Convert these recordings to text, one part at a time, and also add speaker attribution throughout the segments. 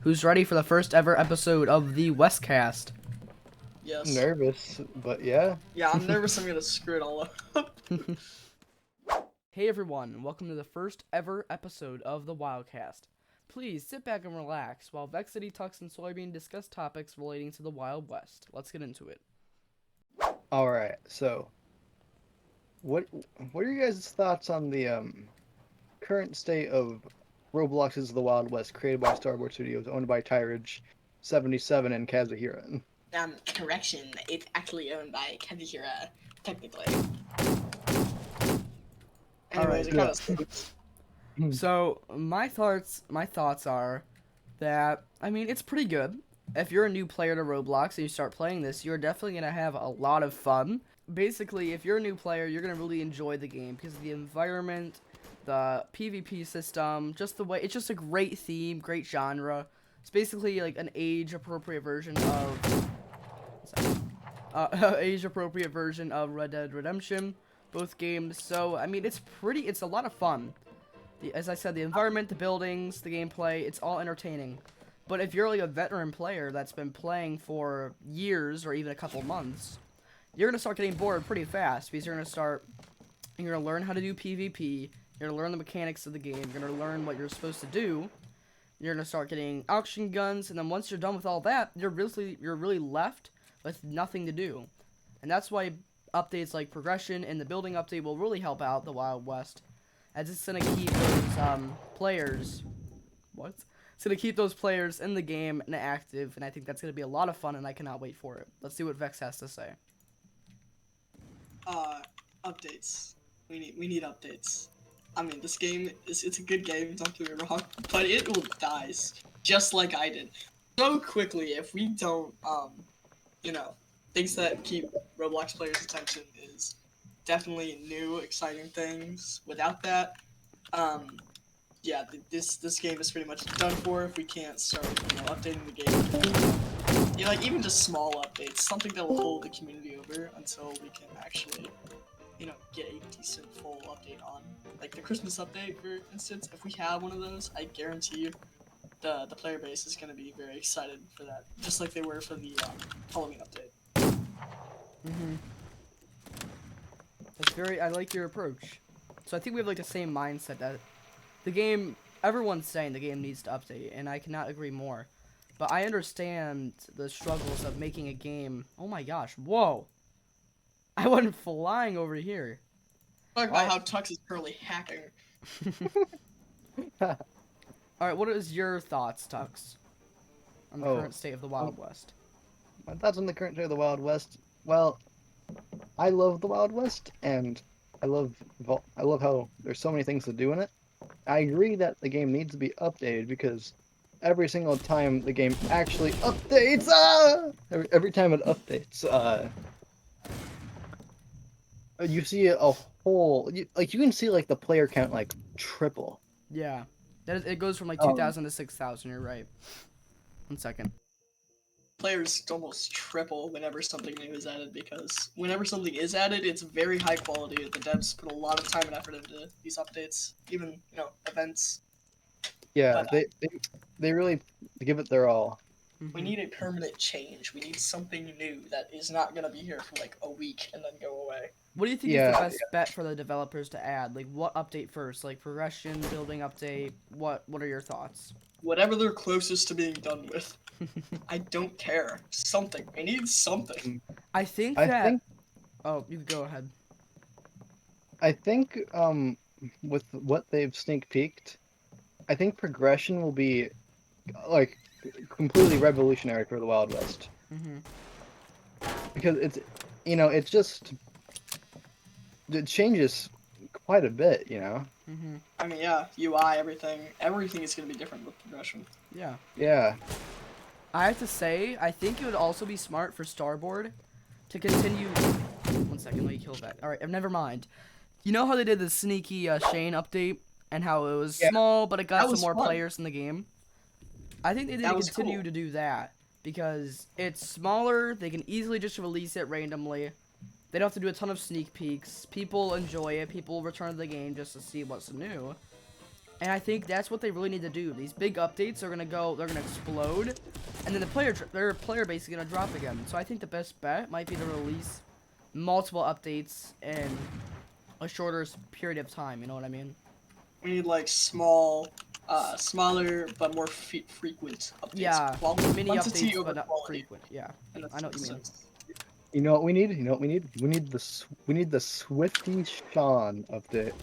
Speaker 1: who's ready for the first ever episode of the Westcast.
Speaker 2: Yes.
Speaker 3: Nervous, but yeah.
Speaker 2: Yeah, I'm nervous I'm gonna screw it all up.
Speaker 1: Hey everyone, welcome to the first ever episode of the Wildcast. Please sit back and relax while Vexity, Tux, and Soybean discuss topics relating to the Wild West. Let's get into it.
Speaker 3: All right. So, what are your guys' thoughts on the current state of Roblox's The Wild West, created by Starboard Studios, owned by Tyridge 77 and Kazuhira?
Speaker 2: Correction, it's actually owned by Kazuhira, technically. Anyways,
Speaker 1: Alright,
Speaker 2: it kind of sucks.
Speaker 1: So my thoughts are that it's pretty good. If you're a new player to Roblox and you start playing this, you're definitely gonna have a lot of fun. Basically, if you're a new player, you're gonna really enjoy the game because of the environment, the PvP system, just the way it's just a great theme, great genre. It's basically like an age-appropriate version of age-appropriate version of Red Dead Redemption, both games. So it's a lot of fun. As I said, the environment, the buildings, the gameplay, it's all entertaining. But if you're like a veteran player that's been playing for years or even a couple months, you're gonna start getting bored pretty fast because you're gonna learn how to do PvP, you're gonna learn the mechanics of the game, you're gonna learn what you're supposed to do, you're gonna start getting auction guns, and then once you're done with all that, you're really left with nothing to do. And that's why updates like progression and the building update will really help out the Wild West, as it's gonna keep those players. What? It's gonna keep those players in the game and active, and I think that's gonna be a lot of fun, and I cannot wait for it. Let's see what Vex has to say.
Speaker 2: Updates. We need updates. I mean, this game it's a good game, don't get me wrong, but it will die just like I did so quickly if we don't things that keep Roblox players' attention is definitely new, exciting things. Without that, yeah, this game is pretty much done for if we can't start, updating the game. Yeah, like even just small updates, something that will hold the community over until we can actually, get a decent full update on. Like the Christmas update, for instance, if we have one of those, I guarantee you, the player base is gonna be very excited for that, just like they were for the Halloween update.
Speaker 1: I like your approach. So I think we have like the same mindset that the game, everyone's saying the game needs to update, and I cannot agree more. But I understand the struggles of making a game. Oh my gosh, whoa. I went flying over here.
Speaker 2: Talk about how Tux is currently hacking.
Speaker 1: Alright, what is your thoughts, Tux, on the current state of the Wild West?
Speaker 3: My thoughts on the current state of the Wild West. Well, I love the Wild West, and I love how there's so many things to do in it. I agree that the game needs to be updated because every single time the game actually updates, every time it updates, you see a whole, you can see like the player count like triple.
Speaker 1: Yeah, it goes from like 2,000 to 6,000. You're right. 1 second.
Speaker 2: Players almost triple whenever something new is added, because whenever something is added, it's very high quality. The devs put a lot of time and effort into these updates, even events.
Speaker 3: Yeah,
Speaker 2: but,
Speaker 3: they really give it their all.
Speaker 2: We need a permanent change. We need something new that is not gonna be here for like a week and then go away.
Speaker 1: What do you think is the best bet for the developers to add? Like, what update first? Like progression, building update. What are your thoughts?
Speaker 2: Whatever they're closest to being done with. I don't care. Something. I need something.
Speaker 1: I think. Oh, you go ahead.
Speaker 3: I think with what they've sneak peeked, I think progression will be like completely revolutionary for the Wild West. Because it's just it changes quite a bit,
Speaker 2: I mean, yeah, UI, everything is gonna be different with progression.
Speaker 1: Yeah.
Speaker 3: Yeah.
Speaker 1: I have to say, I think it would also be smart for Starboard to continue. 1 second, let me kill that. All right, never mind. You know how they did the sneaky Shane update and how it was small, but it got some more players in the game? I think they need to continue to do that because it's smaller. They can easily just release it randomly. They don't have to do a ton of sneak peeks. People enjoy it. People return to the game just to see what's new. And I think that's what they really need to do. These big updates are they're gonna explode, and then their player base is gonna drop again. So I think the best bet might be to release multiple updates in a shorter period of time. You know what I mean?
Speaker 2: We need like smaller but more frequent updates.
Speaker 1: Yeah, mini
Speaker 2: Quantity
Speaker 1: updates,
Speaker 2: over
Speaker 1: but not
Speaker 2: quality.
Speaker 1: frequent. Yeah,
Speaker 2: And that's
Speaker 1: I know what you mean.
Speaker 2: sense.
Speaker 3: You know what we need? You know what we need? We need the Swifty Sean update.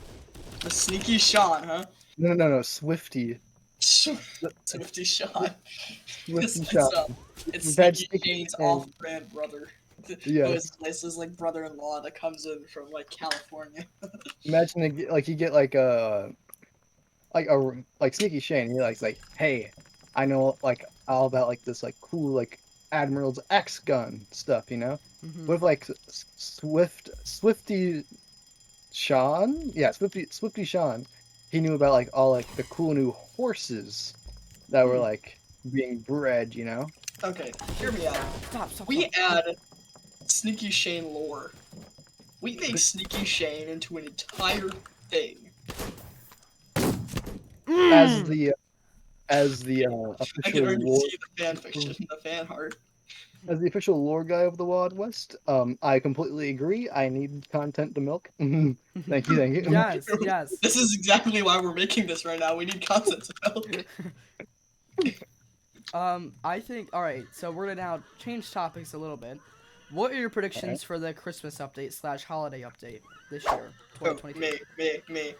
Speaker 2: The sneaky Sean, huh?
Speaker 3: No, Swifty.
Speaker 2: Swifty Sean.
Speaker 3: Swifty
Speaker 2: It's
Speaker 3: Sean.
Speaker 2: it's
Speaker 3: We've had
Speaker 2: Sneaky
Speaker 3: Sneaky
Speaker 2: Shane's
Speaker 3: Shane.
Speaker 2: off-brand brother.
Speaker 3: Yes.
Speaker 2: His like brother-in-law that comes in from like California.
Speaker 3: Imagine you get like Sneaky Shane. He like, hey, I know like all about like this like cool like Admiral's X gun stuff, you know.
Speaker 1: Hmm.
Speaker 3: With like Swifty Sean, yeah, Swifty Sean. He knew about like all like the cool new horses that were like being bred, you know.
Speaker 2: Okay, hear me out.
Speaker 1: Stop.
Speaker 2: We add Sneaky Shane lore. We make Sneaky Shane into an entire thing.
Speaker 3: As the
Speaker 2: I
Speaker 3: official
Speaker 2: can already
Speaker 3: lore,
Speaker 2: see the fan fiction, the fan art.
Speaker 3: as the official lore guy of the Wild West, I completely agree. I need content to milk. Thank you.
Speaker 1: Yes.
Speaker 2: This is exactly why we're making this right now. We need content to build.
Speaker 1: I think. All right, so we're gonna now change topics a little bit. What are your predictions for the Christmas update / holiday update this year, 2022?
Speaker 2: Me.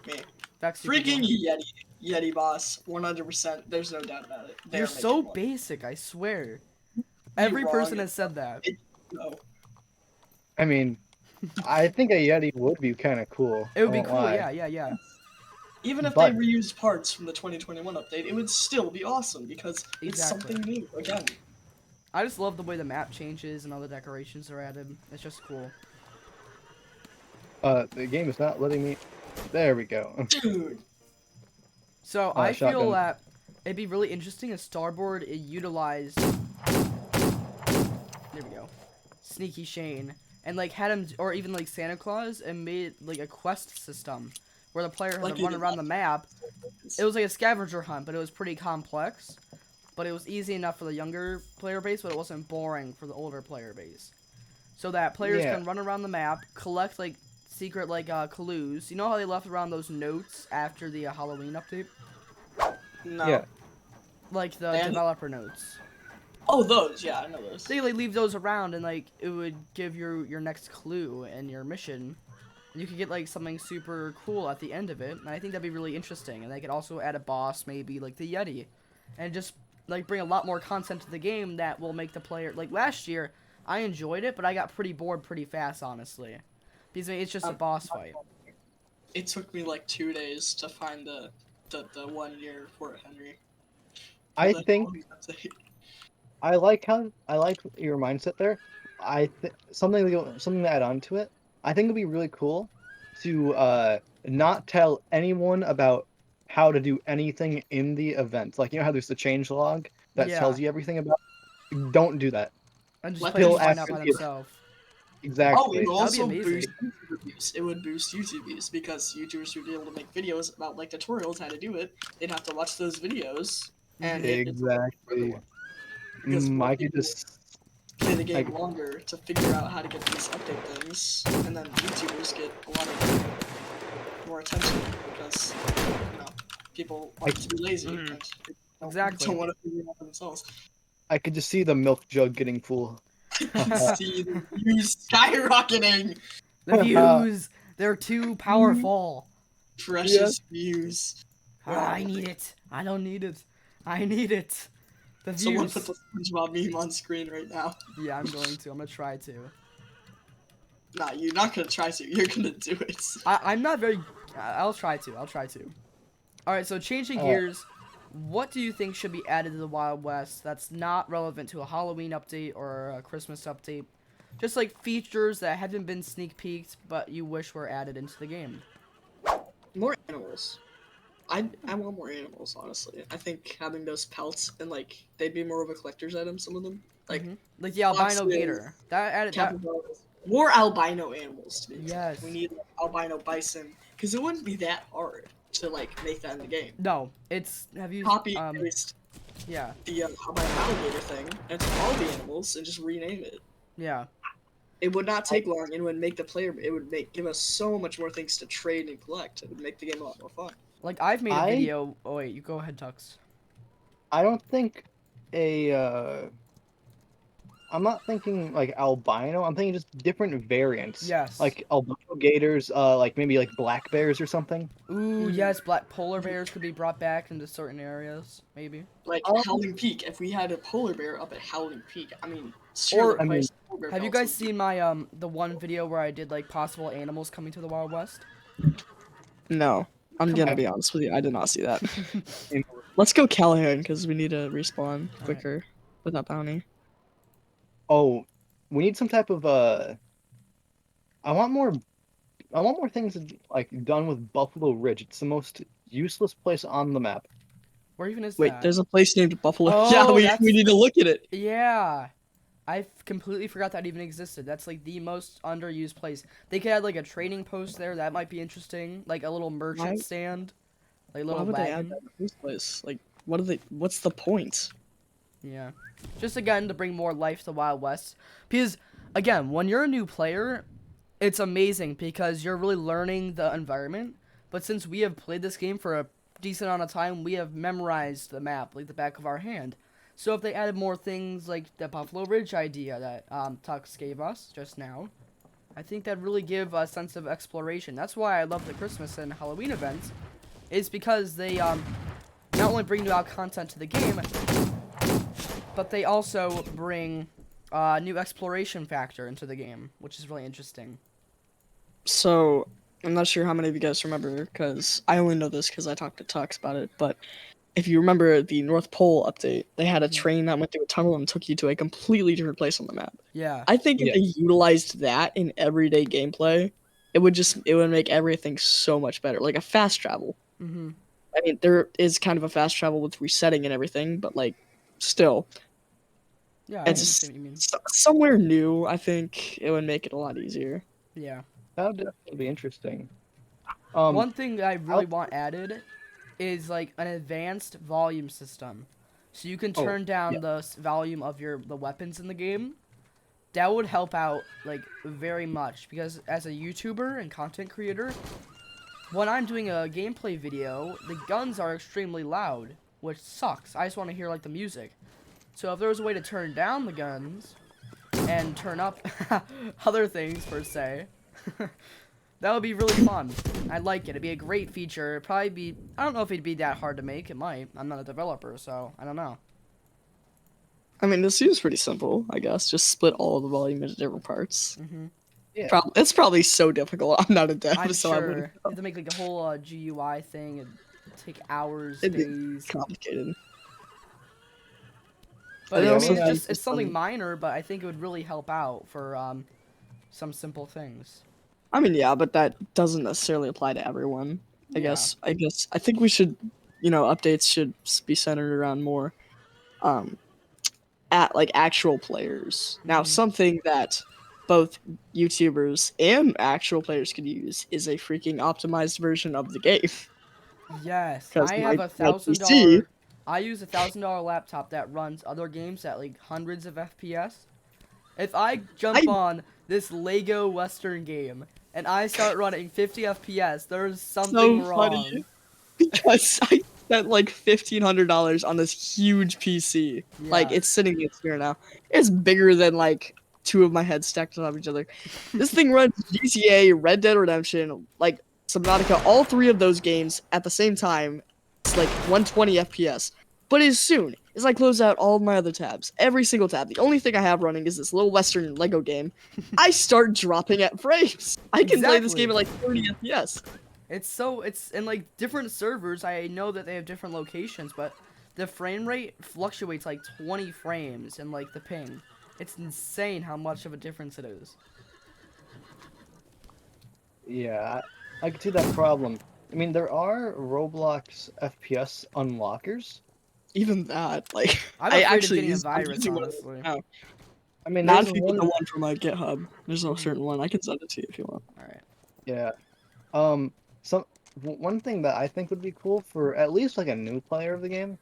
Speaker 1: Vex, you
Speaker 2: Freaking
Speaker 1: can go.
Speaker 2: Yeti boss, 100%. There's no doubt about it.
Speaker 1: You're so basic, I swear. Every person has said that.
Speaker 2: No.
Speaker 3: I mean, I think a Yeti would be kind of cool.
Speaker 1: It would
Speaker 3: I
Speaker 1: be
Speaker 3: won't
Speaker 1: cool,
Speaker 3: lie.
Speaker 1: yeah.
Speaker 2: Even if
Speaker 3: But-
Speaker 2: they reused parts from the 2021 update, it would still be awesome because it's
Speaker 1: Exactly.
Speaker 2: something new again.
Speaker 1: I just love the way the map changes and all the decorations are added. It's just cool.
Speaker 3: The game is not letting me. There we go.
Speaker 2: Dude,
Speaker 1: So I feel
Speaker 3: shotgun.
Speaker 1: that it'd be really interesting if Starboard utilized. There we go. Sneaky Shane. And like had him, or even like Santa Claus, and made like a quest system where the player had
Speaker 2: Like
Speaker 1: to
Speaker 2: you
Speaker 1: run
Speaker 2: did
Speaker 1: around the
Speaker 2: last
Speaker 1: map. It was like a scavenger hunt, but it was pretty complex. But it was easy enough for the younger player base, but it wasn't boring for the older player base. So that players
Speaker 3: Yeah.
Speaker 1: can run around the map, collect like secret like clues. You know how they left around those notes after the Halloween update?
Speaker 2: no.
Speaker 3: Yeah.
Speaker 1: Like the
Speaker 2: And-
Speaker 1: developer notes.
Speaker 2: Oh, those, yeah, I know those.
Speaker 1: They like leave those around, and like it would give you your next clue and your mission. And you could get like something super cool at the end of it, and I think that'd be really interesting. And they could also add a boss, maybe like the Yeti, and just like bring a lot more content to the game that will make the player like last year. I enjoyed it, but I got pretty bored pretty fast, honestly, because it's just a boss fight.
Speaker 2: It took me like 2 days to find the 1 year Fort Henry.
Speaker 3: I
Speaker 2: The
Speaker 3: think
Speaker 2: Halloween update.
Speaker 3: I like your mindset there. Something to add on to it. I think it'd be really cool to not tell anyone about how to do anything in the event. Like you know how there's the change log that
Speaker 1: Yeah.
Speaker 3: tells you everything about. Don't do that.
Speaker 1: And just
Speaker 2: Let
Speaker 1: players
Speaker 3: them
Speaker 1: find out
Speaker 3: ask
Speaker 1: by
Speaker 3: you-
Speaker 1: themselves.
Speaker 2: Oh,
Speaker 3: Exactly.
Speaker 2: it will
Speaker 1: That'd be
Speaker 2: also
Speaker 1: amazing.
Speaker 2: boost YouTube views. It would boost YouTube views because YouTubers would be able to make videos about like tutorials how to do it. They'd have to watch those videos and
Speaker 3: Exactly.
Speaker 2: Because more
Speaker 3: I could
Speaker 2: people
Speaker 3: just
Speaker 2: play the game
Speaker 3: like-
Speaker 2: longer to figure out how to get these update things, and then YouTubers get a lot of more attention because you know people are too lazy and
Speaker 1: Exactly.
Speaker 2: don't want to figure it out themselves.
Speaker 3: I could just see the milk jug getting full.
Speaker 2: See the views skyrocketing,
Speaker 1: The views, they're too powerful.
Speaker 2: precious views.
Speaker 1: I need it. I don't need it. I need it. The
Speaker 2: Someone
Speaker 1: views.
Speaker 2: put the SpongeBob meme on screen right now.
Speaker 1: Yeah, I'm going to. I'm gonna try to.
Speaker 2: Nah, you're not gonna try to. You're gonna do it.
Speaker 1: I'm not very. I'll try to. All right. So changing gears, what do you think should be added to the Wild West that's not relevant to a Halloween update or a Christmas update? Just like features that haven't been sneak peeked, but you wish were added into the game.
Speaker 2: More animals. I want more animals, honestly. I think having those pelts and like they'd be more of a collector's item. Some of them, like
Speaker 1: Like the albino
Speaker 2: foxes,
Speaker 1: gator. That added that.
Speaker 2: capybaras. More albino animals. To be exact.
Speaker 1: Yes.
Speaker 2: We need like, albino bison because it wouldn't be that hard to like make that in the game.
Speaker 1: No, it's have you
Speaker 2: Copy and paste
Speaker 1: yeah.
Speaker 2: the alligator thing into all the animals and just rename it.
Speaker 1: Yeah.
Speaker 2: It would not take long, and it would make the player. It would give us so much more things to trade and collect. It would make the game a lot more fun.
Speaker 1: Like I've made a video. Oh wait, you go ahead, Tux.
Speaker 3: I don't think a I'm not thinking like albino. I'm thinking just different variants.
Speaker 1: Yes.
Speaker 3: Like albino gators, like maybe like black bears or something.
Speaker 1: Ooh, yes, black polar bears could be brought back into certain areas, maybe.
Speaker 2: Like Howling Peak. If we had a polar bear up at Howling Peak, I mean,
Speaker 1: Or-
Speaker 3: I mean,
Speaker 1: Have you guys seen my the one video where I did like possible animals coming to the Wild West?
Speaker 4: No, I'm
Speaker 1: Come
Speaker 4: gonna
Speaker 1: on.
Speaker 4: be honest with you. I did not see that. Let's go Callahan because we need to respawn
Speaker 1: right.
Speaker 4: quicker with that bounty.
Speaker 3: oh, we need some type of I want more things like done with Buffalo Ridge. It's the most useless place on the map.
Speaker 1: Where even is
Speaker 4: Wait,
Speaker 1: that?
Speaker 4: there's a place named Buffalo.
Speaker 1: Oh,
Speaker 4: yeah,
Speaker 1: that's-
Speaker 4: we need to look at it.
Speaker 1: Yeah. I completely forgot that even existed. That's like the most underused place. They could add like a trading post there. That might be interesting. Like a little merchant
Speaker 4: Why-
Speaker 1: stand. Like a
Speaker 4: Why
Speaker 1: little
Speaker 4: would they
Speaker 1: wagon.
Speaker 4: add that in the first place? Like, what are they? What's the point?
Speaker 1: Yeah. Just again to bring more life to Wild West. Because again, when you're a new player, it's amazing because you're really learning the environment. But since we have played this game for a decent amount of time, we have memorized the map like the back of our hand. So if they added more things like the Buffalo Ridge idea that Tux gave us just now, I think that'd really give a sense of exploration. That's why I love the Christmas and Halloween events, is because they not only bring new out content to the game, but they also bring new exploration factor into the game, which is really interesting.
Speaker 4: So I'm not sure how many of you guys remember because I only know this because I talked to Tux about it. But if you remember the North Pole update, they had a train that went through a tunnel and took you to a completely different place on the map.
Speaker 1: Yeah.
Speaker 4: I think
Speaker 3: Yeah.
Speaker 4: if they utilized that in everyday gameplay, it would make everything so much better. Like a fast travel.
Speaker 1: Mm-hmm.
Speaker 4: I mean, there is kind of a fast travel with resetting and everything, but like, still,
Speaker 1: Yeah, I
Speaker 4: it's
Speaker 1: understand what you mean.
Speaker 4: somewhere new. I think it would make it a lot easier.
Speaker 1: Yeah.
Speaker 3: That would definitely be interesting.
Speaker 1: One thing that I really want added is like an advanced volume system, so you can turn down the volume of the weapons in the game. That would help out like very much because as a YouTuber and content creator, when I'm doing a gameplay video, the guns are extremely loud, which sucks. I just want to hear like the music. So if there was a way to turn down the guns and turn up other things per se, that would be really fun. I'd like it. It'd be a great feature. It'd probably be, I don't know if it'd be that hard to make. It might. I'm not a developer, so I don't know.
Speaker 4: I mean, this seems pretty simple, I guess. Just split all of the volume into different parts.
Speaker 1: Mm-hmm.
Speaker 3: Yeah.
Speaker 4: It's probably so difficult. I'm not a dev,
Speaker 1: I'm
Speaker 4: so I
Speaker 1: sure.
Speaker 4: wouldn't
Speaker 1: You have to make like a whole GUI thing and take hours,
Speaker 4: It'd be
Speaker 1: days.
Speaker 4: complicated.
Speaker 1: But
Speaker 4: Yeah,
Speaker 1: I
Speaker 4: also
Speaker 1: mean,
Speaker 4: have
Speaker 1: it's something minor, but I think it would really help out for some simple things.
Speaker 4: I mean, yeah, but that doesn't necessarily apply to everyone. I
Speaker 1: Yeah.
Speaker 4: guess. I think we should, updates should be centered around more, at like actual players. Now,
Speaker 1: Mhm.
Speaker 4: something that both YouTubers and actual players could use is a freaking optimized version of the game.
Speaker 1: Yes,
Speaker 4: 'Cause
Speaker 1: I have
Speaker 4: my
Speaker 1: a $1,000.
Speaker 4: PC
Speaker 1: I use a $1,000 laptop that runs other games at like hundreds of FPS. If I jump on this Lego Western game and I start running 50 FPS, there's something
Speaker 4: so
Speaker 1: wrong.
Speaker 4: funny because I spent like $1,500 on this huge PC. Like
Speaker 1: Yeah.
Speaker 4: it's sitting here now. It's bigger than like two of my heads stacked on top of each other. This thing runs GTA, Red Dead Redemption, like Subnautica, all three of those games at the same time. It's like 120 FPS. But as soon as I close out all of my other tabs, every single tab, the only thing I have running is this little Western Lego game, I start dropping at frames. I can play this
Speaker 1: Exactly.
Speaker 4: game at like 30 FPS.
Speaker 1: It's in like different servers. I know that they have different locations, but the frame rate fluctuates like 20 frames and like the ping. It's insane how much of a difference it is.
Speaker 3: Yeah, I can see that problem. I mean, there are Roblox FPS unlockers.
Speaker 4: Even that, like,
Speaker 1: I'm
Speaker 4: I
Speaker 1: afraid of
Speaker 4: actually
Speaker 1: getting a
Speaker 4: use, I'm
Speaker 1: virus,
Speaker 4: using one of
Speaker 1: honestly.
Speaker 4: those now.
Speaker 3: I mean,
Speaker 4: Not
Speaker 3: there's
Speaker 4: if you get
Speaker 3: one.
Speaker 4: the one from my GitHub. There's no certain one. I can send it to you if you want.
Speaker 1: All right.
Speaker 3: Yeah. Some one thing that I think would be cool for at least like a new player of the game.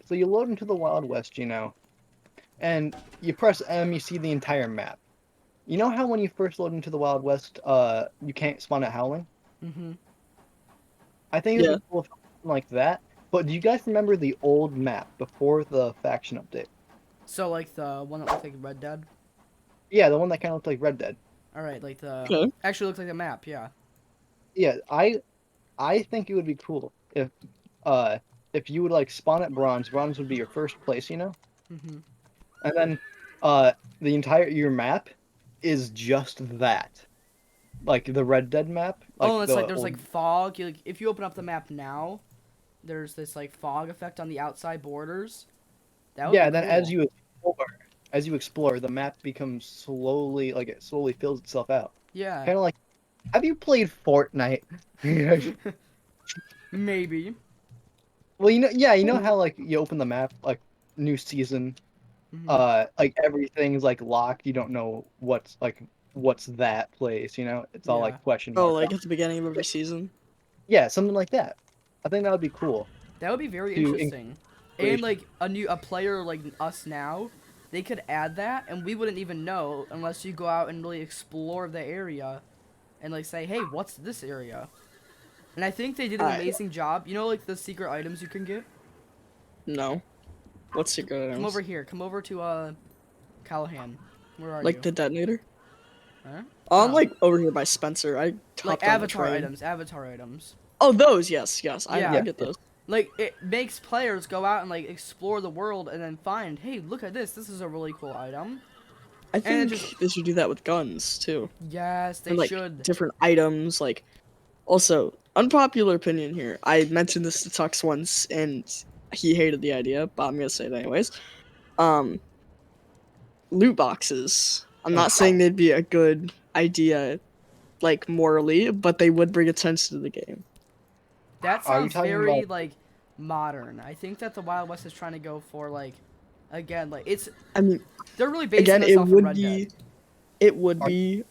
Speaker 3: So you load into the Wild West, and you press M, you see the entire map. You know how when you first load into the Wild West, you can't spawn at Howling?
Speaker 1: Mm-hmm.
Speaker 3: I think it'd
Speaker 4: Yeah.
Speaker 3: be cool if it was something like that. But do you guys remember the old map before the faction update?
Speaker 1: So like the one that looked like Red Dead.
Speaker 3: Yeah, the one that kind of looked like Red Dead.
Speaker 1: All right, like the
Speaker 4: Okay.
Speaker 1: actually looks like a map. Yeah.
Speaker 3: Yeah, I think it would be cool uh if you would like spawn at Bronze. Bronze would be your first place,
Speaker 1: Mm-hmm.
Speaker 3: and then uh the entire your map is just that, like the Red Dead map,
Speaker 1: Oh,
Speaker 3: like
Speaker 1: and it's like
Speaker 3: the
Speaker 1: there's
Speaker 3: old.
Speaker 1: like fog. Like, if you open up the map now, there's this like fog effect on the outside borders. That would
Speaker 3: Yeah,
Speaker 1: be
Speaker 3: and then
Speaker 1: cool.
Speaker 3: as you explore, the map becomes slowly like it slowly fills itself out.
Speaker 1: Yeah.
Speaker 3: Kind of like, have you played Fortnite?
Speaker 1: Maybe.
Speaker 3: Well, yeah, you know how like you open the map, like new season,
Speaker 1: Mm-hmm.
Speaker 3: like everything's like locked. You don't know what's that place. It's all
Speaker 1: Yeah.
Speaker 3: like question
Speaker 4: Oh,
Speaker 3: mark.
Speaker 4: like at the beginning of every season.
Speaker 3: Yeah, something like that. I think that would be cool
Speaker 1: That would be very
Speaker 3: to
Speaker 1: interesting. And
Speaker 3: increase.
Speaker 1: like a player like us now, they could add that, and we wouldn't even know unless you go out and really explore the area, and like say, hey, what's this area? And I think they did an
Speaker 4: Alright.
Speaker 1: amazing job. You know, like the secret items you can get.
Speaker 4: No. What's secret
Speaker 1: Come
Speaker 4: items?
Speaker 1: over here. Come over to Callahan. Where are
Speaker 4: Like
Speaker 1: you?
Speaker 4: the detonator?
Speaker 1: Huh?
Speaker 4: Oh, I'm
Speaker 1: No.
Speaker 4: like over here by Spencer. I
Speaker 1: Like
Speaker 4: hopped on the
Speaker 1: avatar
Speaker 4: train.
Speaker 1: items. Avatar items.
Speaker 4: Oh, those, yes.
Speaker 1: Yeah.
Speaker 4: I get those.
Speaker 1: Like it makes players go out and like explore the world and then find, hey, look at this. This is a really cool item.
Speaker 4: I
Speaker 1: And it
Speaker 4: think
Speaker 1: just
Speaker 4: they should do that with guns too.
Speaker 1: yes, they
Speaker 4: And like
Speaker 1: should.
Speaker 4: different items. Like also, unpopular opinion here. I mentioned this to Tux once and he hated the idea, but I'm gonna say it anyways. Um Loot boxes. I'm
Speaker 3: Oh,
Speaker 4: not saying they'd be a good idea like morally, but they would bring attention to the game.
Speaker 1: That
Speaker 3: are you
Speaker 1: sounds
Speaker 3: talking
Speaker 1: very
Speaker 3: about?
Speaker 1: like modern. I think that the Wild West is trying to go for like again, like it's
Speaker 4: I mean,
Speaker 1: they're really basing
Speaker 4: again,
Speaker 1: this
Speaker 4: it
Speaker 1: off of
Speaker 4: would
Speaker 1: Red Dead.
Speaker 4: be it would
Speaker 3: Are,
Speaker 4: be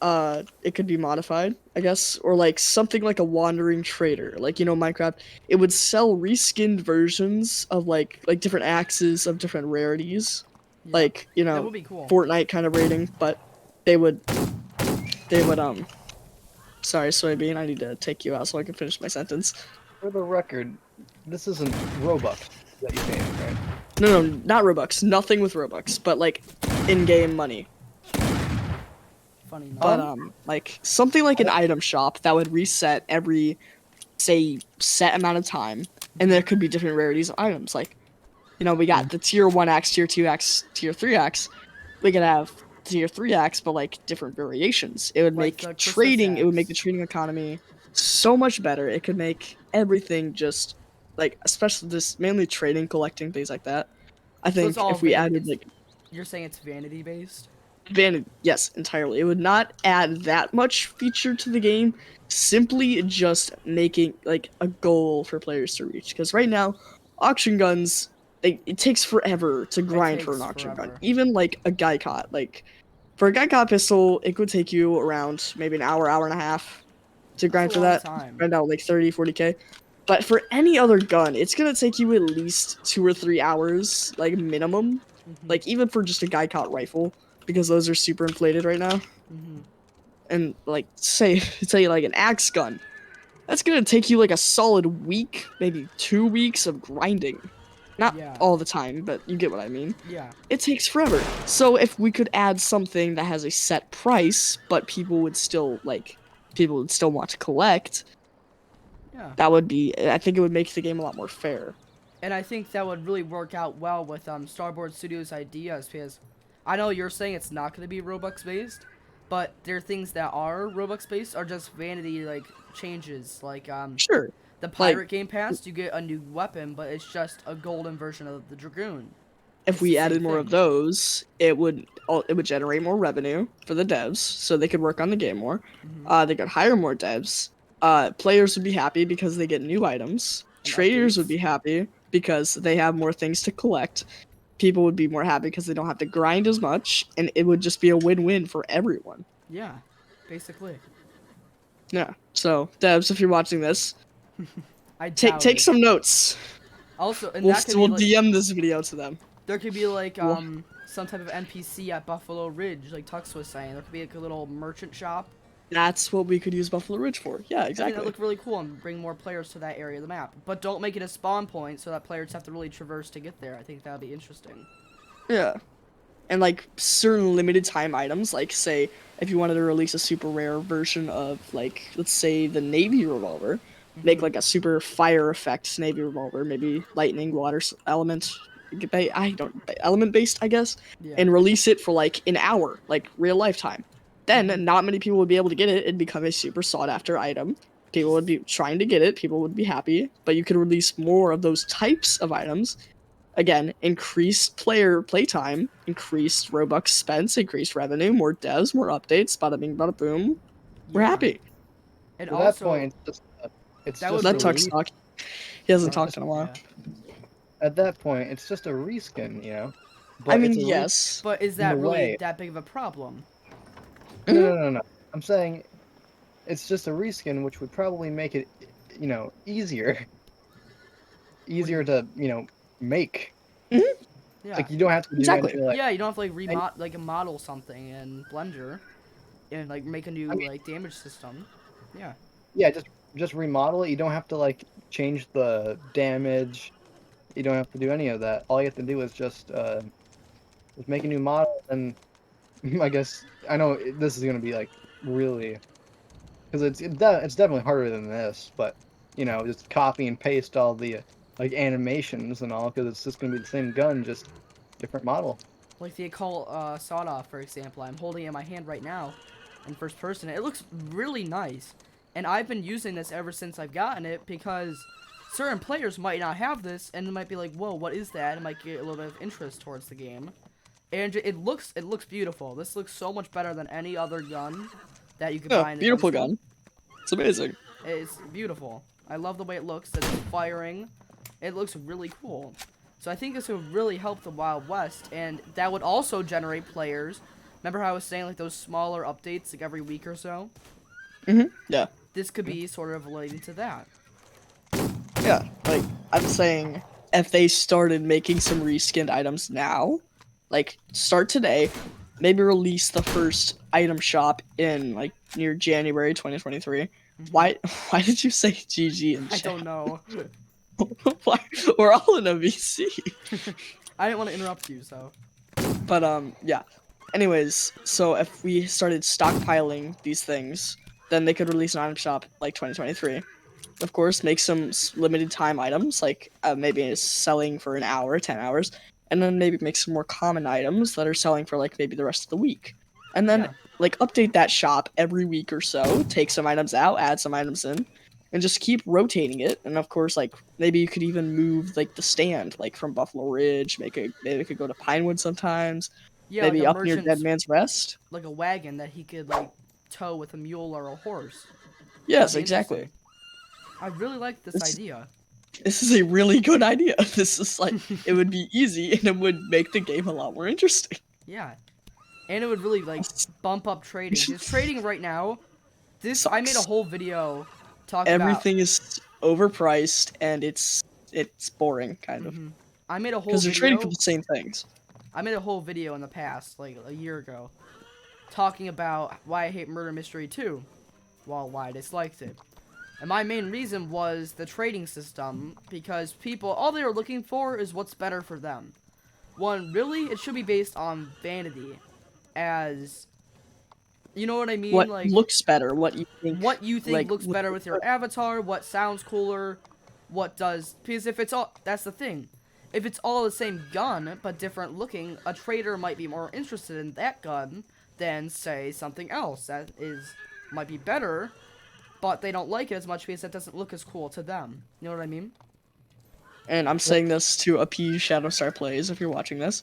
Speaker 4: it could be modified, I guess, or like something like a wandering trader, like Minecraft. It would sell reskinned versions of like different axes of different rarities,
Speaker 1: Yeah.
Speaker 4: like
Speaker 1: That would be cool.
Speaker 4: Fortnite kind of rating, but they would sorry, soybean, I need to take you out so I can finish my sentence.
Speaker 3: for the record, this isn't Robux that you pay, right?
Speaker 4: No, not Robux, nothing with Robux, but like in-game money.
Speaker 1: Funny enough.
Speaker 4: But like something like an item shop that would reset every say set amount of time, and there could be different rarities of items. Like, we got the tier 1x, tier 2x, tier 3x. We could have tier 3x, but like different variations. It would
Speaker 1: Like the
Speaker 4: make
Speaker 1: Christmas
Speaker 4: trading. It would make the
Speaker 1: axe.
Speaker 4: trading economy so much better. It could make everything just like, especially this mainly trading, collecting things like that. I
Speaker 1: So it's
Speaker 4: think
Speaker 1: all
Speaker 4: if we added
Speaker 1: it's,
Speaker 4: like
Speaker 1: you're saying it's vanity based?
Speaker 4: vanity, yes, entirely. It would not add that much feature to the game. Simply just making like a goal for players to reach. Because right now, auction guns, it takes forever to grind for an
Speaker 1: takes
Speaker 4: auction gun.
Speaker 1: forever.
Speaker 4: Even like a Gaikot, like for a Gaikot pistol, it could take you around maybe an hour, hour and a half to grind
Speaker 1: That's a
Speaker 4: for
Speaker 1: long
Speaker 4: that.
Speaker 1: time.
Speaker 4: Grind out like 30, 40k. But for any other gun, it's gonna take you at least 2 or 3 hours, like minimum.
Speaker 1: Mhm.
Speaker 4: Like even for just a Gaikot rifle, because those are super inflated right now.
Speaker 1: Mhm.
Speaker 4: And like say like an axe gun, that's gonna take you like a solid week, maybe 2 weeks of grinding. Not
Speaker 1: Yeah.
Speaker 4: all the time, but you get what I mean.
Speaker 1: Yeah.
Speaker 4: It takes forever. So if we could add something that has a set price, but people would still want to collect,
Speaker 1: Yeah.
Speaker 4: that would be, I think it would make the game a lot more fair.
Speaker 1: And I think that would really work out well with Starboard Studios' ideas because I know you're saying it's not going to be Robux based, but there are things that are Robux based are just vanity like changes. Like
Speaker 4: Sure.
Speaker 1: the Pirate Game Pass, you get a new weapon, but it's just a golden version of the Dragoon.
Speaker 4: If
Speaker 1: It's
Speaker 4: we
Speaker 1: the same
Speaker 4: added more of
Speaker 1: thing.
Speaker 4: those, it would generate more revenue for the devs, so they could work on the game more.
Speaker 1: Mhm.
Speaker 4: They could hire more devs. Players would be happy because they get new items.
Speaker 1: And
Speaker 4: Traders would
Speaker 1: updates.
Speaker 4: be happy because they have more things to collect. People would be more happy because they don't have to grind as much, and it would just be a win-win for everyone.
Speaker 1: Yeah, basically.
Speaker 4: Yeah. So devs, if you're watching this,
Speaker 1: I
Speaker 4: Take
Speaker 1: doubt it.
Speaker 4: some notes.
Speaker 1: Also, and
Speaker 4: We'll,
Speaker 1: that could
Speaker 4: we'll
Speaker 1: be like,
Speaker 4: DM this video to them.
Speaker 1: there could be like
Speaker 4: Wha-
Speaker 1: some type of NPC at Buffalo Ridge, like Tux was saying. There could be like a little merchant shop.
Speaker 4: That's what we could use Buffalo Ridge for. Yeah,
Speaker 1: I think
Speaker 4: exactly.
Speaker 1: that look really cool and bring more players to that area of the map. But don't make it a spawn point so that players have to really traverse to get there. I think that would be interesting.
Speaker 4: Yeah. And like certain limited time items, like say if you wanted to release a super rare version of like let's say the Navy revolver, make like a super fire effect Navy revolver, maybe lightning, water element, element based, I guess,
Speaker 1: Yeah.
Speaker 4: and release it for like an hour, like real lifetime. Then not many people would be able to get it. It'd become a super sought after item. People would be trying to get it. People would be happy, but you could release more of those types of items. Again, increased player playtime, increased Robux spent, increased revenue, more devs, more updates, bada bing, bada boom. We're
Speaker 1: Yeah.
Speaker 4: happy.
Speaker 1: And
Speaker 3: At that
Speaker 1: also,
Speaker 3: point, it's
Speaker 1: that
Speaker 3: just
Speaker 1: would
Speaker 4: Let
Speaker 1: be
Speaker 3: a
Speaker 4: Tuck
Speaker 3: re-
Speaker 4: talk. He hasn't
Speaker 3: uh,
Speaker 4: talked in a while.
Speaker 1: yeah.
Speaker 3: at that point, it's just a reskin, you know.
Speaker 4: I mean,
Speaker 3: it's a
Speaker 4: yes.
Speaker 1: But is
Speaker 3: in a
Speaker 1: that really
Speaker 3: way.
Speaker 1: that big of a problem?
Speaker 3: No. I'm saying it's just a reskin, which would probably make it, easier, to, make.
Speaker 1: Yeah.
Speaker 3: Like you don't have to do
Speaker 4: Exactly.
Speaker 3: anything like.
Speaker 1: Yeah, you don't have to like model something in Blender and like make a new
Speaker 3: I mean-
Speaker 1: like damage system. Yeah.
Speaker 3: Yeah, just remodel it. You don't have to like change the damage. You don't have to do any of that. All you have to do is just make a new model, and I guess I know this is gonna be like really because it's definitely harder than this, but just copy and paste all the like animations and all because it's just gonna be the same gun, just different model.
Speaker 1: Like the occult sawed off, for example. I'm holding it in my hand right now in first person. It looks really nice. And I've been using this ever since I've gotten it because certain players might not have this and they might be like, whoa, what is that? And might get a little bit of interest towards the game. And it looks beautiful. This looks so much better than any other gun that you could buy in the
Speaker 4: Beautiful
Speaker 1: game store.
Speaker 4: gun. It's amazing.
Speaker 1: It's beautiful. I love the way it looks. That it's firing. It looks really cool. So I think this would really help the Wild West, and that would also generate players. Remember how I was saying like those smaller updates like every week or so?
Speaker 4: Yeah.
Speaker 1: This could be sort of related to that.
Speaker 4: Yeah. Like I'm saying, if they started making some reskinned items now, like start today, maybe release the first item shop in like near January 2023. Why did you say GG in
Speaker 1: I
Speaker 4: chat?
Speaker 1: don't know.
Speaker 4: Why? We're all in a VC.
Speaker 1: I didn't want to interrupt you, so.
Speaker 4: But yeah. Anyways, so if we started stockpiling these things, then they could release an item shop like 2023. Of course, make some limited time items, like maybe it's selling for an hour, 10 hours, and then maybe make some more common items that are selling for like maybe the rest of the week. And then
Speaker 1: Yeah.
Speaker 4: like update that shop every week or so, take some items out, add some items in, and just keep rotating it. And of course, like maybe you could even move like the stand, like from Buffalo Ridge, maybe it could go to Pinewood sometimes,
Speaker 1: Yeah,
Speaker 4: maybe
Speaker 1: like a
Speaker 4: up near Dead
Speaker 1: merchant's,
Speaker 4: Man's Rest.
Speaker 1: like a wagon that he could like tow with a mule or a horse.
Speaker 4: Yes,
Speaker 1: That'd be
Speaker 4: exactly.
Speaker 1: interesting. I really like this
Speaker 4: It's-
Speaker 1: idea.
Speaker 4: This is a really good idea. This is like it would be easy and it would make the game a lot more interesting.
Speaker 1: Yeah. And it would really like bump up trading. Because trading right now, I made a
Speaker 4: Sucks.
Speaker 1: whole video talking
Speaker 4: Everything is overpriced and it's boring kind of
Speaker 1: about. I made a whole
Speaker 4: because they're trading
Speaker 1: video.
Speaker 4: for the same things.
Speaker 1: I made a whole video in the past, like a year ago, talking about why I hate Murder Mystery 2, well, why I disliked it. And my main reason was the trading system, because people, all they are looking for is what's better for them. One, really, it should be based on vanity, as, you know what I mean?
Speaker 4: What
Speaker 1: like,
Speaker 4: looks better? What you think?
Speaker 1: what you think
Speaker 4: like,
Speaker 1: looks better with your avatar, what sounds cooler, what does, because if it's all, that's the thing. If it's all the same gun, but different looking, a trader might be more interested in that gun than, say, something else that might be better, but they don't like it as much because it doesn't look as cool to them. You know what I mean?
Speaker 4: And I'm saying this to appease Shadowstar Plays if you're watching this.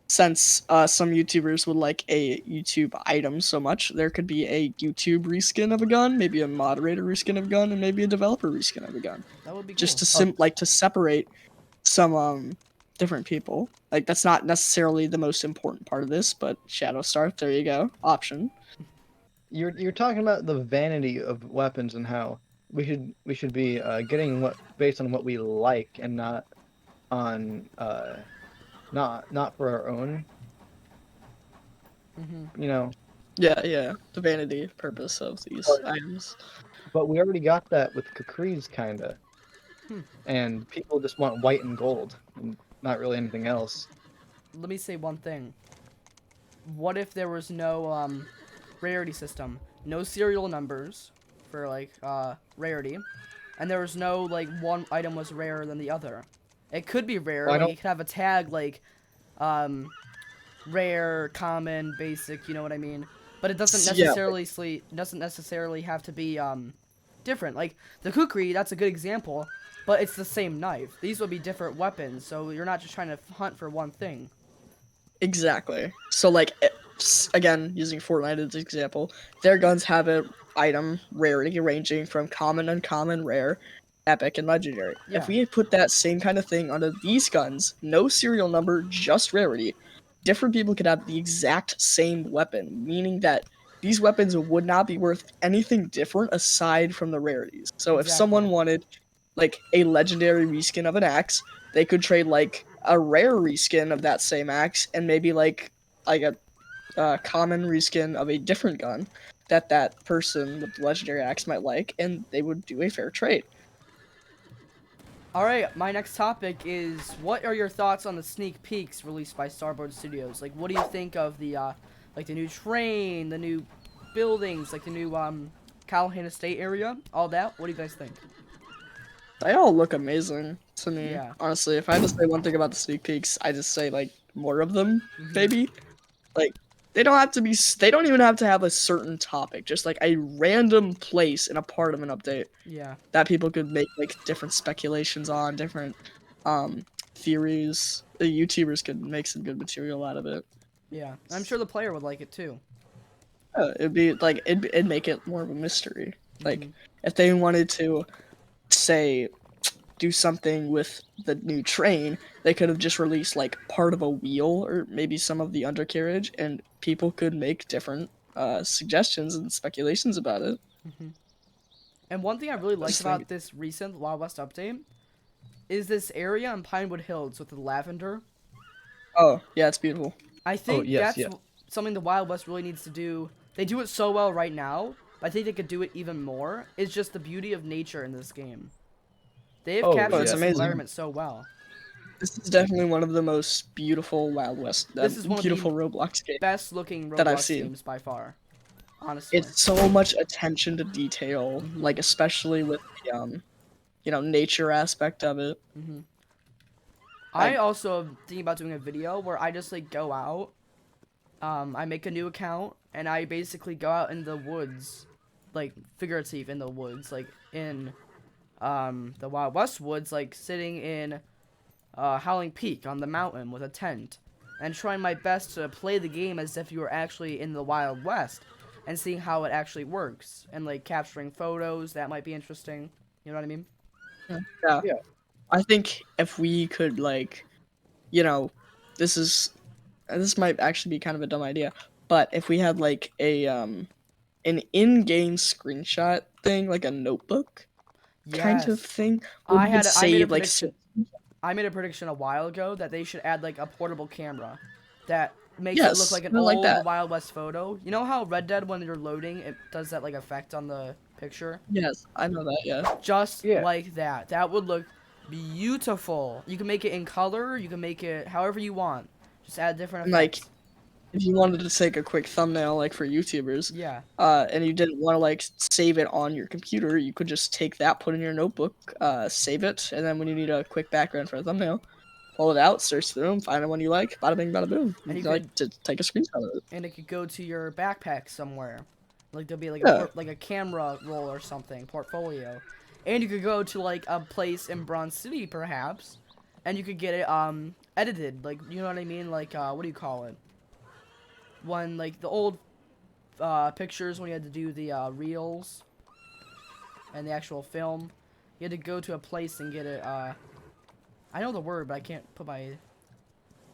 Speaker 4: Since some YouTubers would like a YouTube item so much, there could be a YouTube reskin of a gun, maybe a moderator reskin of a gun, and maybe a developer reskin of a gun.
Speaker 1: That would be cool.
Speaker 4: Just to separate some different people. Like that's not necessarily the most important part of this, but Shadowstar, there you go, option.
Speaker 3: You're talking about the vanity of weapons and how we should be getting what based on what we like and not on not for our own.
Speaker 1: Hmm.
Speaker 3: You know,
Speaker 4: Yeah, the vanity purpose of these
Speaker 3: but
Speaker 4: items.
Speaker 3: but we already got that with Capri's kinda,
Speaker 1: Hmm.
Speaker 3: and people just want white and gold and not really anything else.
Speaker 1: Let me say one thing. What if there was no rarity system, no serial numbers for like rarity, and there was no like one item was rarer than the other? It could be rare,
Speaker 3: Well, I
Speaker 1: like
Speaker 3: don't.
Speaker 1: you could have a tag like um rare, common, basic, you know what I mean? But it doesn't
Speaker 4: Yeah,
Speaker 1: necessarily have to be different. Like the kukri, that's a good example, but it's the same knife. These would be different weapons, so you're not just trying to hunt for one thing.
Speaker 4: exactly. So like again, using Fortnite as an example, their guns have an item rarity ranging from common, uncommon, rare, epic, and legendary. If
Speaker 1: Yeah,
Speaker 4: we had put that same kind of thing onto these guns, no serial number, just rarity, different people could have the exact same weapon, meaning that these weapons would not be worth anything different aside from the rarities. So if
Speaker 1: exactly.
Speaker 4: someone wanted like a legendary reskin of an axe, they could trade like a rare reskin of that same axe and maybe like a common reskin of a different gun that that person with the legendary axe might like, and they would do a fair trade.
Speaker 1: All right, my next topic is what are your thoughts on the sneak peeks released by Starboard Studios? Like, what do you think of the like the new train, the new buildings, like the new Callahan Estate area, all that? What do you guys think?
Speaker 4: They all look amazing to me.
Speaker 1: Yeah.
Speaker 4: Honestly, if I had to say one thing about the sneak peeks, I just say like more of them,
Speaker 1: Mhm.
Speaker 4: maybe. Like they don't have to be. They don't even have to have a certain topic. Just like a random place in a part of an update
Speaker 1: Yeah.
Speaker 4: that people could make like different speculations on, different theories. The YouTubers could make some good material out of it.
Speaker 1: Yeah. I'm sure the player would like it too.
Speaker 4: It'd be like it'd make it more of a mystery. Like
Speaker 1: Mhm.
Speaker 4: if they wanted to say do something with the new train, they could have just released like part of a wheel or maybe some of the undercarriage, and people could make different suggestions and speculations about it.
Speaker 1: Mhm. And one thing I really
Speaker 4: I
Speaker 1: liked
Speaker 4: just think,
Speaker 1: about this recent Wild West update is this area in Pinewood Hills with the lavender.
Speaker 4: oh yeah, it's beautiful.
Speaker 1: I
Speaker 3: Oh
Speaker 1: think
Speaker 3: yes,
Speaker 1: that's
Speaker 3: yes.
Speaker 1: something the Wild West really needs to do. They do it so well right now, but I think they could do it even more. It's just the beauty of nature in this game. They have
Speaker 3: Oh
Speaker 4: Oh,
Speaker 1: captured
Speaker 4: it's
Speaker 3: yes.
Speaker 1: this
Speaker 4: amazing.
Speaker 1: environment so well.
Speaker 4: This is definitely one of the most beautiful Wild West,
Speaker 1: This is one of the
Speaker 4: beautiful Roblox games
Speaker 1: best looking
Speaker 4: that I've
Speaker 1: Roblox
Speaker 4: seen.
Speaker 1: games by far. Honestly.
Speaker 4: It's so much attention to detail,
Speaker 1: Mhm.
Speaker 4: like especially with the nature aspect of it.
Speaker 1: Mhm. I
Speaker 4: Like
Speaker 1: also am thinking about doing a video where I just like go out. I make a new account and I basically go out in the woods, like figurative in the woods, like in the Wild West woods, like sitting in Howling Peak on the mountain with a tent, and trying my best to play the game as if you were actually in the Wild West, and seeing how it actually works, and like capturing photos that might be interesting. You know what I mean?
Speaker 4: yeah,
Speaker 3: Yeah.
Speaker 4: I think if we could like, you know, this is this might actually be kind of a dumb idea, but if we had like a an in-game screenshot thing, like a notebook kind of
Speaker 1: Yes.
Speaker 4: thing, where we could
Speaker 1: I made a
Speaker 4: save like
Speaker 1: prediction. I made a prediction a while ago that they should add like a portable camera that makes it look
Speaker 4: yes,
Speaker 1: like an
Speaker 4: something like
Speaker 1: old
Speaker 4: that.
Speaker 1: Wild West photo. You know how Red Dead when you're loading it does that like effect on the picture?
Speaker 4: Yes, I know that. Yeah,
Speaker 1: Just
Speaker 3: Yeah.
Speaker 1: like that. That would look beautiful. You can make it in color, you can make it however you want. Just add different
Speaker 4: and like
Speaker 1: effects.
Speaker 4: if you wanted to take a quick thumbnail, like for YouTubers,
Speaker 1: Yeah.
Speaker 4: and you didn't want to like save it on your computer, you could just take that, put it in your notebook, save it, and then when you need a quick background for a thumbnail, pull it out, search through them, find the one you like, bada bing, bada boom.
Speaker 1: And
Speaker 4: You
Speaker 1: you
Speaker 4: like
Speaker 1: could
Speaker 4: to take a screenshot of it.
Speaker 1: and it could go to your backpack somewhere. Like there'll be like
Speaker 4: Yeah,
Speaker 1: like a camera roll or something, portfolio. And you could go to like a place in Bronze City perhaps, and you could get it edited, like you know what I mean? Like what do you call it? When like the old pictures when you had to do the reels and the actual film, you had to go to a place and get it I know the word but I can't put my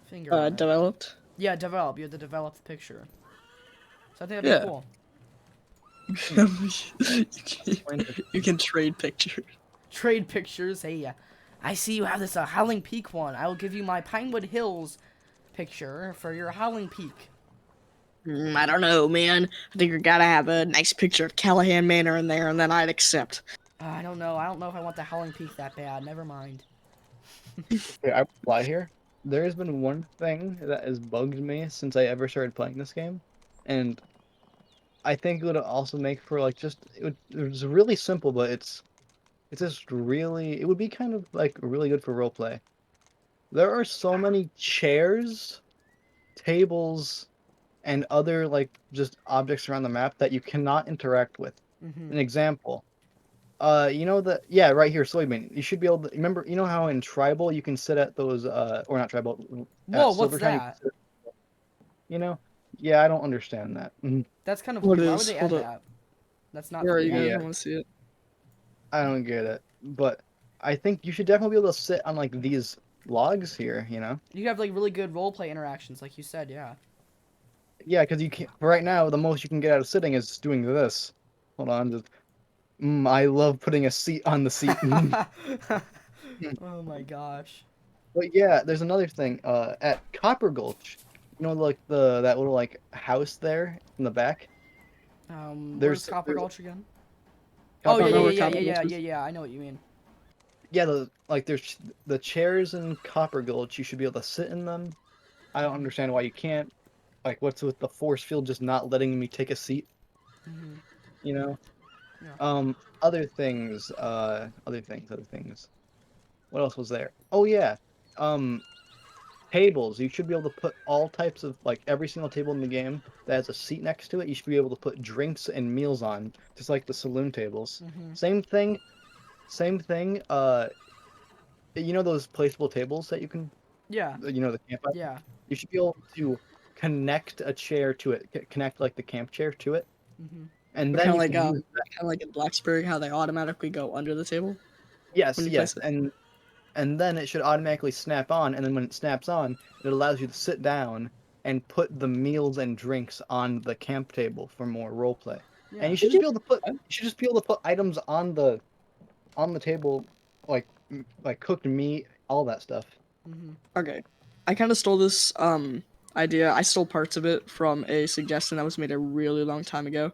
Speaker 1: finger on it.
Speaker 4: developed.
Speaker 1: Yeah, develop. You had to develop the picture. So I think that'd be
Speaker 4: Yeah,
Speaker 1: cool.
Speaker 4: You can trade pictures.
Speaker 1: Trade pictures. Hey, I see you have this Howling Peak one. I will give you my Pinewood Hills picture for your Howling Peak.
Speaker 4: I don't know, man. I think you gotta have a nice picture of Callahan Manor in there, and then I'd accept.
Speaker 1: I don't know. I don't know if I want the Howling Peak that bad. Never mind.
Speaker 3: Okay, I will lie here. There has been one thing that has bugged me since I ever started playing this game, and I think it would also make for like just it was really simple, but it's just really it would be kind of like really good for roleplay. There are so many chairs, tables, and other like just objects around the map that you cannot interact with.
Speaker 1: Mm-hmm.
Speaker 3: An example. You know the yeah, right here, soybean. You should be able to remember. You know how in tribal you can sit at those or not tribal
Speaker 1: Whoa,
Speaker 3: at
Speaker 1: what's
Speaker 3: Silvertown.
Speaker 1: that?
Speaker 3: You know, yeah, I don't understand that.
Speaker 1: That's kind of
Speaker 4: What
Speaker 1: weird. Why would
Speaker 4: is?
Speaker 1: they
Speaker 4: Hold
Speaker 1: add
Speaker 4: up.
Speaker 1: that? That's not
Speaker 4: Where are you
Speaker 1: cool.
Speaker 4: guys?
Speaker 3: Yeah.
Speaker 4: I want to see it.
Speaker 3: I don't get it. But I think you should definitely be able to sit on like these logs here. You know,
Speaker 1: You have like really good roleplay interactions, like you said. Yeah.
Speaker 3: yeah, because you can't. Right now, the most you can get out of sitting is doing this. Hold on, just, I love putting a seat on the seat.
Speaker 1: Oh my gosh.
Speaker 3: But yeah, there's another thing. At Copper Gulch, you know, like that little like house there in the back.
Speaker 1: Where's
Speaker 3: There's
Speaker 1: Copper Gulch again? Oh
Speaker 3: Copper
Speaker 1: yeah,
Speaker 4: don't know
Speaker 1: yeah,
Speaker 4: where
Speaker 3: Gulch.
Speaker 1: yeah,
Speaker 4: Copper
Speaker 1: yeah, yeah,
Speaker 4: Gulch
Speaker 1: yeah,
Speaker 4: is.
Speaker 1: yeah. I know what you mean.
Speaker 3: Yeah, there's the chairs in Copper Gulch. You should be able to sit in them. I don't understand why you can't. Like, what's with the force field just not letting me take a seat?
Speaker 1: Mm-hmm.
Speaker 3: You know.
Speaker 1: Yeah.
Speaker 3: Other things. What else was there? Oh yeah. Um, tables. You should be able to put all types of like every single table in the game that has a seat next to it. You should be able to put drinks and meals on, just like the saloon tables.
Speaker 1: Mm-hmm.
Speaker 3: Same thing. Same thing. You know those placeable tables that you can,
Speaker 1: Yeah.
Speaker 3: you know, the camp out?
Speaker 1: Yeah.
Speaker 3: You should be able to connect a chair to it, connect like the camp chair to it,
Speaker 1: Mm-hmm.
Speaker 3: and
Speaker 4: Kind
Speaker 3: then
Speaker 4: of
Speaker 3: you
Speaker 4: like
Speaker 3: can use that.
Speaker 4: kind of like in Blacksburg, how they automatically go under the table when
Speaker 3: Yes,
Speaker 4: you
Speaker 3: yes,
Speaker 4: place it.
Speaker 3: and then it should automatically snap on, and then when it snaps on, it allows you to sit down and put the meals and drinks on the camp table for more roleplay.
Speaker 1: Yeah.
Speaker 3: And you should just be able to put you should just be able to put items on the table like like cooked meat, all that stuff.
Speaker 1: Mm-hmm.
Speaker 4: Okay, I kind of stole this idea. I stole parts of it from a suggestion that was made a really long time ago.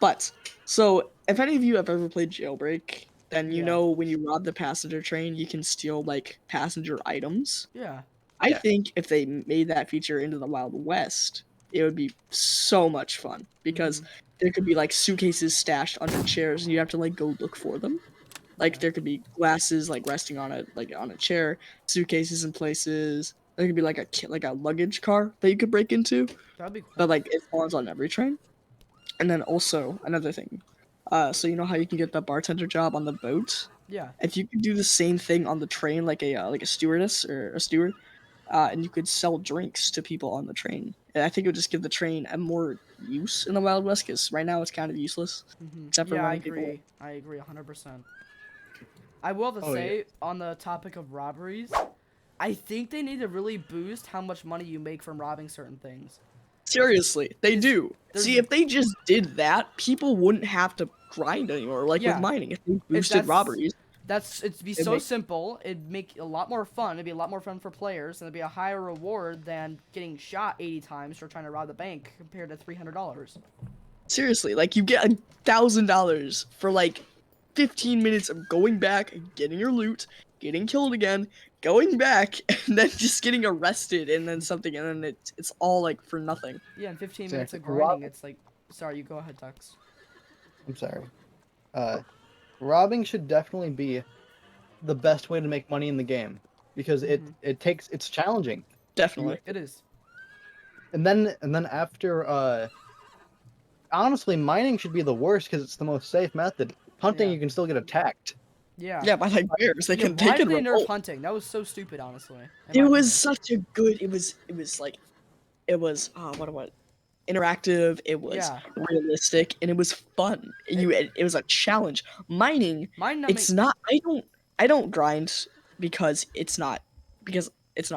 Speaker 4: But so, if any of you have ever played Jailbreak, then you
Speaker 1: Yeah.
Speaker 4: know when you rob the passenger train, you can steal like passenger items.
Speaker 1: Yeah.
Speaker 4: I
Speaker 3: Yeah.
Speaker 4: think if they made that feature into the Wild West, it would be so much fun because there could be like suitcases stashed under chairs and you have to like go look for them. Like
Speaker 1: Yeah.
Speaker 4: there could be glasses like resting on a chair, suitcases in places. There could be like a luggage car that you could break into,
Speaker 1: That'd be cool.
Speaker 4: but like it spawns on every train. And then also another thing, so you know how you can get the bartender job on the boat?
Speaker 1: Yeah.
Speaker 4: If you could do the same thing on the train, like a stewardess or a steward, and you could sell drinks to people on the train. And I think it would just give the train a more use in the Wild West because right now it's kind of useless,
Speaker 1: Mm-hmm.
Speaker 4: except for
Speaker 1: Yeah, I
Speaker 4: running people.
Speaker 1: agree. I agree 100%. I will have to
Speaker 3: Oh, yeah.
Speaker 1: say, on the topic of robberies, I think they need to really boost how much money you make from robbing certain things.
Speaker 4: Seriously, they
Speaker 1: There's-
Speaker 4: do.
Speaker 1: there's-
Speaker 4: See, if they just did that, people wouldn't have to grind anymore. Like
Speaker 1: Yeah.
Speaker 4: with mining, if they boosted
Speaker 1: that's-
Speaker 4: robberies,
Speaker 1: It'd be
Speaker 4: It'd
Speaker 1: so
Speaker 4: make-
Speaker 1: simple. It'd make it a lot more fun. It'd be a lot more fun for players, and it'd be a higher reward than getting shot 80 times for trying to rob the bank compared to $300.
Speaker 4: seriously, like you get $1,000 for like 15 minutes of going back and getting your loot, getting killed again, going back, and then just getting arrested, and then something, and then it's all like for nothing.
Speaker 1: Yeah, in 15 minutes of
Speaker 3: Exactly.
Speaker 1: grinding, it's like, sorry, you go ahead, Tux.
Speaker 3: I'm sorry. Robbing should definitely be the best way to make money in the game because
Speaker 1: Mhm.
Speaker 3: it's challenging.
Speaker 4: Definitely.
Speaker 1: It is.
Speaker 3: And then after honestly mining should be the worst because it's the most safe method. Hunting
Speaker 1: Yeah.
Speaker 3: you can still get attacked.
Speaker 1: Yeah.
Speaker 4: Yeah, by like bears, they
Speaker 1: Yeah,
Speaker 4: can
Speaker 1: why
Speaker 4: they
Speaker 1: did
Speaker 4: can
Speaker 1: they nerf
Speaker 4: revolt.
Speaker 1: hunting? That was so stupid, honestly. in
Speaker 4: It
Speaker 1: my
Speaker 4: was
Speaker 1: opinion.
Speaker 4: such a good. It was like, it was what interactive. It was
Speaker 1: Yeah.
Speaker 4: realistic, and it was fun. It was a challenge. Mining,
Speaker 1: Mine not
Speaker 4: it's
Speaker 1: make-
Speaker 4: not. I don't grind because it's not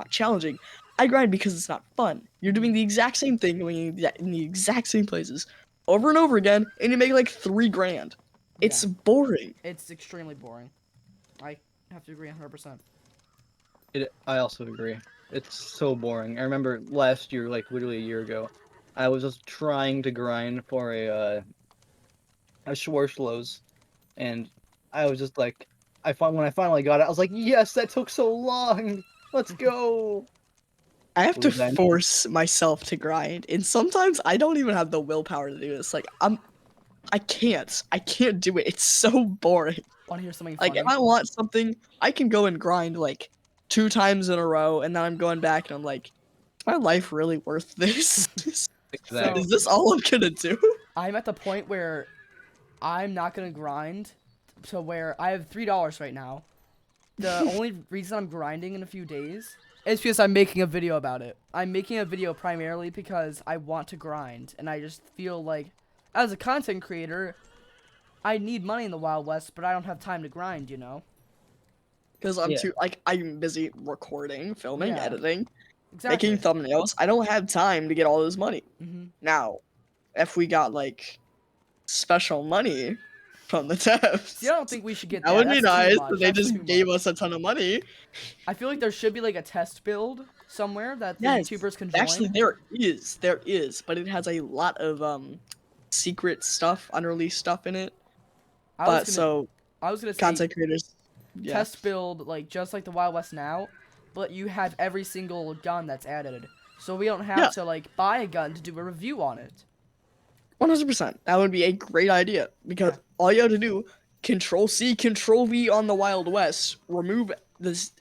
Speaker 4: challenging. I grind because it's not fun. You're doing the exact same thing, going in the exact same places over and over again, and you make like 3 grand. It's boring.
Speaker 1: It's extremely boring. I have to agree 100%.
Speaker 3: I also agree. It's so boring. I remember last year, like literally a year ago, I was just trying to grind for a Schwarzlose, and I was just like, when I finally got it, I was like, yes, that took so long. Let's go.
Speaker 4: I have to
Speaker 3: Then-
Speaker 4: force myself to grind, and sometimes I don't even have the willpower to do this. Like I can't do it. It's so boring.
Speaker 1: Want to hear something
Speaker 4: Like
Speaker 1: funny?
Speaker 4: if I want something, I can go and grind like 2 times in a row, and then I'm going back and I'm like, is my life really worth this?
Speaker 3: Exactly.
Speaker 4: Is this all I'm gonna do?
Speaker 1: I'm at the point where I'm not gonna grind to where I have $3 right now. The only reason I'm grinding in a few days is because I'm making a video about it. I'm making a video primarily because I want to grind, and I just feel like, as a content creator, I need money in the Wild West, but I don't have time to grind, you know?
Speaker 4: Because I'm
Speaker 3: Yeah.
Speaker 4: too I'm busy recording, filming,
Speaker 1: Yeah.
Speaker 4: editing,
Speaker 1: Exactly.
Speaker 4: making thumbnails. I don't have time to get all this money.
Speaker 1: Mm-hmm.
Speaker 4: Now, if we got like special money from the devs,
Speaker 1: See, I don't think we should get
Speaker 4: that
Speaker 1: that.
Speaker 4: would be
Speaker 1: That's too
Speaker 4: nice.
Speaker 1: much.
Speaker 4: But they
Speaker 1: That's
Speaker 4: just
Speaker 1: too
Speaker 4: gave
Speaker 1: much.
Speaker 4: us a ton of money.
Speaker 1: I feel like there should be like a test build somewhere that the
Speaker 4: Yes,
Speaker 1: YouTubers can join.
Speaker 4: actually, there is, but it has a lot of secret stuff, unreleased stuff in it.
Speaker 1: I was gonna say
Speaker 4: Content creators, yeah.
Speaker 1: test build like just like the Wild West now, but you have every single gun that's added, so we don't have
Speaker 4: Yeah.
Speaker 1: to like buy a gun to do a review on it.
Speaker 4: 100%. That would be a great idea because
Speaker 1: Yeah.
Speaker 4: all you have to do, Control C, Control V on the Wild West, remove this,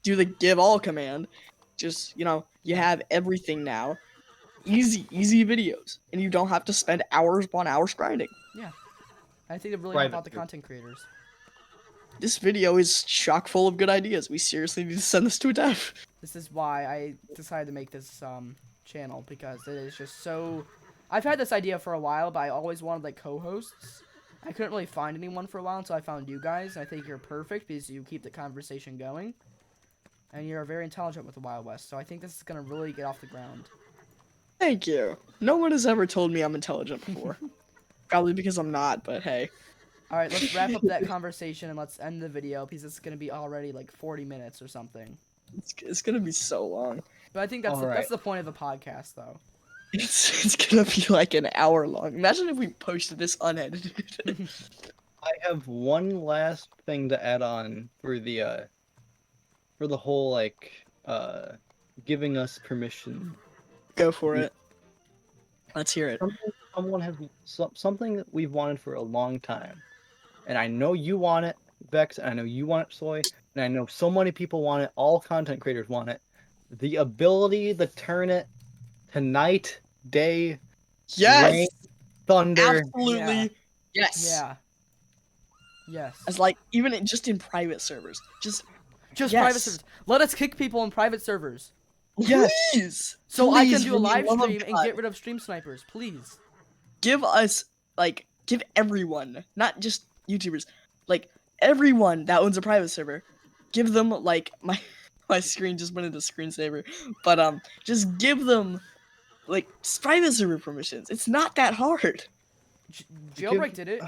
Speaker 4: do the give all command. Just, you have everything now. Easy videos, and you don't have to spend hours upon hours grinding.
Speaker 1: I think it really help
Speaker 3: Private
Speaker 1: out the
Speaker 3: server.
Speaker 1: content creators.
Speaker 4: This video is chock full of good ideas. We seriously need to send this to a dev.
Speaker 1: This is why I decided to make this channel, because it is just so. I've had this idea for a while, but I always wanted like co-hosts. I couldn't really find anyone for a while until I found you guys, and I think you're perfect because you keep the conversation going, and you're very intelligent with the Wild West. So I think this is gonna really get off the ground.
Speaker 4: Thank you. No one has ever told me I'm intelligent before. Probably because I'm not, but hey.
Speaker 1: All right, let's wrap up that conversation and let's end the video because it's gonna be already like 40 minutes or something.
Speaker 4: It's gonna be so long.
Speaker 1: But I think that's
Speaker 3: All right.
Speaker 1: that's the point of a podcast, though.
Speaker 4: It's gonna be like an hour long. Imagine if we posted this unedited.
Speaker 3: I have one last thing to add on for the whole like giving us permission.
Speaker 4: Go for it. Let's hear it.
Speaker 3: Someone has something that we've wanted for a long time, and I know you want it, Vex, and I know you want it, Soy, and I know so many people want it. All content creators want it. The ability to turn it to night, day,
Speaker 4: Yes,
Speaker 3: rain, thunder.
Speaker 4: absolutely. Yes.
Speaker 1: Yeah. Yes.
Speaker 4: As like just in private servers. Just
Speaker 1: Just
Speaker 4: yes.
Speaker 1: private servers. Let us kick people in private servers.
Speaker 3: Yes.
Speaker 4: please.
Speaker 1: So I can
Speaker 4: Please,
Speaker 1: do a
Speaker 4: for the
Speaker 1: live
Speaker 4: love of
Speaker 1: stream and
Speaker 4: God.
Speaker 1: get rid of stream snipers, please.
Speaker 4: Give everyone, not just YouTubers, like everyone that owns a private server, give them like my screen just went into screensaver, but just give them like private server permissions. It's not that hard.
Speaker 1: Jailbreak did it.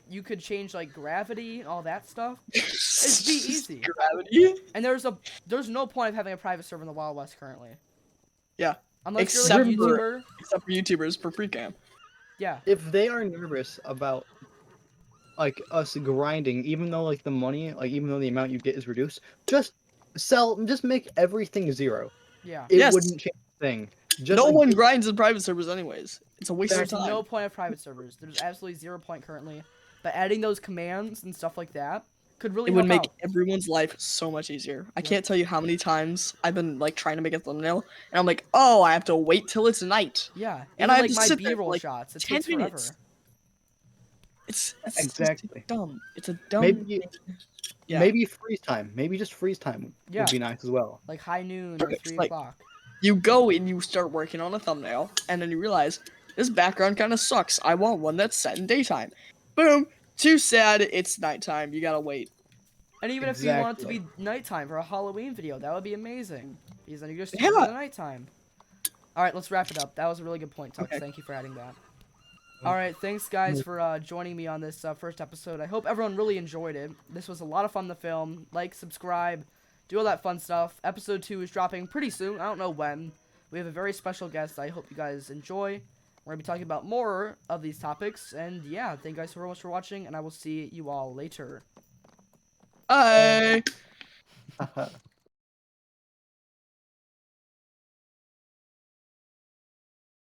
Speaker 1: You could change like gravity and all that stuff.
Speaker 4: It'd
Speaker 1: be easy.
Speaker 4: Gravity.
Speaker 1: And there's no point of having a private server in the Wild West currently.
Speaker 4: Yeah.
Speaker 1: Unless you're like a
Speaker 4: Except for-
Speaker 1: YouTuber.
Speaker 4: Except for YouTubers for free cam.
Speaker 1: Yeah.
Speaker 3: If they are nervous about like us grinding, even though like the money, like even though the amount you get is reduced, just make everything zero.
Speaker 1: Yeah.
Speaker 3: It
Speaker 4: Yes.
Speaker 3: wouldn't change a thing. Just
Speaker 4: No
Speaker 3: like,
Speaker 4: one grinds in private servers anyways. It's a waste
Speaker 1: There's
Speaker 4: of time.
Speaker 1: no point of private servers. There's absolutely 0 point currently. But adding those commands and stuff like that could really
Speaker 4: It would
Speaker 1: help
Speaker 4: make
Speaker 1: out.
Speaker 4: everyone's life so much easier. I
Speaker 1: Yeah.
Speaker 4: can't tell you how many times I've been like trying to make a thumbnail, and I'm like, oh, I have to wait till it's night.
Speaker 1: Yeah.
Speaker 4: And
Speaker 1: Even,
Speaker 4: I have
Speaker 1: like
Speaker 4: to
Speaker 1: my
Speaker 4: sit there for,
Speaker 1: B-roll
Speaker 4: like,
Speaker 1: shots. It
Speaker 4: 10
Speaker 1: takes forever.
Speaker 4: minutes. It's
Speaker 3: Exactly.
Speaker 4: dumb. It's a dumb.
Speaker 3: maybe
Speaker 4: Yeah.
Speaker 3: maybe freeze time. Maybe just freeze time
Speaker 1: Yeah.
Speaker 3: would be nice as well.
Speaker 1: Like high noon or
Speaker 4: Perfect,
Speaker 1: 3
Speaker 4: like-
Speaker 1: o'clock.
Speaker 4: You go and you start working on a thumbnail, and then you realize this background kind of sucks. I want one that's set in daytime. Boom. Too sad. It's nighttime. You gotta wait.
Speaker 1: And even if you want it to be nighttime for a Halloween video, that would be amazing. Because then you just do it
Speaker 4: Yeah.
Speaker 1: at nighttime. Alright, let's wrap it up. That was a really good point, Tux.
Speaker 4: Okay.
Speaker 1: Thank you for adding that. All right, thanks guys for joining me on this first episode. I hope everyone really enjoyed it. This was a lot of fun to film. Like, subscribe, do all that fun stuff. Episode 2 is dropping pretty soon. I don't know when. We have a very special guest I hope you guys enjoy. We're going to be talking about more of these topics. And yeah, thank you guys so much for watching, and I will see you all later.
Speaker 4: Bye.